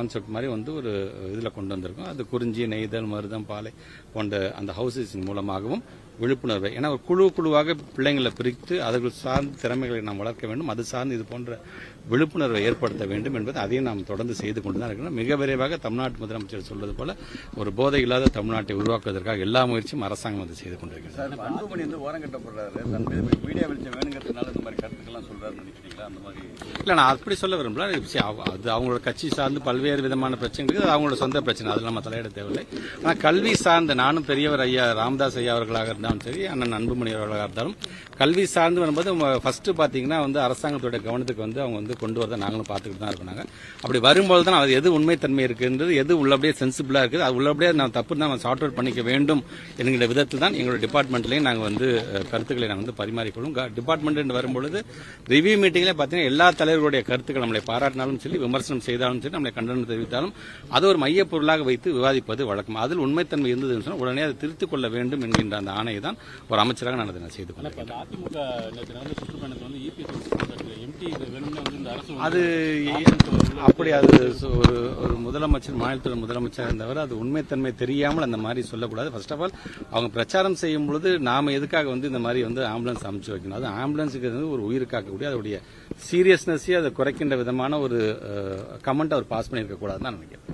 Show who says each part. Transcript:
Speaker 1: Concept மாதிரி ஒரு இதில் கொண்டு வந்திருக்கோம். அது குறிஞ்சி, நெய்தல், மருதம், பாலை போன்ற அந்த ஹவுசஸின் மூலமாகவும் விழிப்புணர்வை, ஏன்னா ஒரு குழுவாக பிள்ளைங்களை பிரித்து அவர்கள் சார்ந்த திறமைகளை நாம் வளர்க்க வேண்டும். அது சார்ந்து இது போன்ற விழிப்புணர்வை ஏற்படுத்த வேண்டும் என்பது அதையும் நாம் தொடர்ந்து செய்து கொண்டு தான் இருக்கிறோம். மிக விரைவாக தமிழ்நாட்டு முதலமைச்சர் சொல்வது போல ஒரு போதை இல்லாத தமிழ்நாட்டை உருவாக்குவதற்காக எல்லா முயற்சியும் அரசாங்கம் வந்து செய்து கொண்டிருக்கிறது.
Speaker 2: அன்புமணி ஓரம் கட்டப்படுறாரு, மீடியா வெளிச்சம் வேணுங்கிறதுனால இந்த மாதிரி கருத்துக்கெல்லாம் சொல்றாருன்னு நினைக்கிறீங்களா? அந்த மாதிரி இல்லை, நான் அப்படி சொல்ல விரும்பல. அது அவங்களோட கட்சி சார்ந்து பல்வேறு விதமான பிரச்சனைகள், அது அவங்களோட சொந்த பிரச்சனை, அதில் நம்ம தலையிட தேவையில்லை. ஆனால் கல்வி சார்ந்த, நானும் பெரியவர் ஐயா ராமதாஸ் ஐயா அவர்களாக இருந்தாலும் சரி, அண்ணன் அன்புமணி அவர்களாக இருந்தாலும் கல்வி சார்ந்து வரும்போது ஃபர்ஸ்ட் பார்த்தீங்கன்னா அரசாங்கத்தோட கவனத்துக்கு அவங்க கொண்டு வரதை நாங்களும் பார்த்துக்கிட்டு தான் இருக்கோம். அப்படி வரும்போது தான் அது எது உண்மைத்தன்மை இருக்குன்றது, எது உள்ளபடியே சென்சிபிளா இருக்குது, அது உள்ளபடியே நான் தப்பு தான் சார்ட் அவுட் பண்ணிக்க வேண்டும் என்கிற விதத்தில் தான் எங்களோட டிபார்ட்மெண்ட்லையும் நாங்கள் கருத்துக்களை நாங்கள் பரிமாறிக்கொள்ளும். டிபார்ட்மெண்ட் வரும்பொழுது ரிவ்யூ மீட்டிங்ல பார்த்தீங்கன்னா எல்லா தலைவர்களுடைய கருத்துக்கள் நம்மளை பாராட்டினாலும் சரி, விமர்சனம் செய்தாலும் சரி, நம்மளை கண்டனம் தெரிவித்தாலும் அது ஒரு மைய பொருளாக வைத்து விவாதிப்பது வழக்கம். அதில் உண்மைத்தன்மை இருந்ததுன்னு சொன்னால் உடனே அதை திருத்திக் கொள்ள வேண்டும் என்கின்ற அந்த ஆணையை தான் ஒரு அமைச்சராக நான் அதை செய்து கொண்டேன். அது அப்படி அது ஒரு முதலமைச்சர், மாநிலத்தோட முதலமைச்சர் இருந்தவர், அது உண்மைத்தன்மை தெரியாமல் அந்த மாதிரி சொல்லக்கூடாது. ஃபர்ஸ்ட் ஆஃப் ஆல் அவங்க பிரச்சாரம் செய்யும் பொழுது நாம எதுக்காக இந்த மாதிரி ஆம்புலன்ஸ் அமைச்சு வைக்கணும்? அது ஆம்புலன்ஸுக்கு ஒரு உயிர் காக்கக்கூடிய அதோடைய சீரியஸ்னஸையே அதை குறைக்கின்ற விதமான ஒரு கமெண்ட் அவர் பாஸ் பண்ணியிருக்க கூடாதுன்னு நான் நினைக்கிறேன்.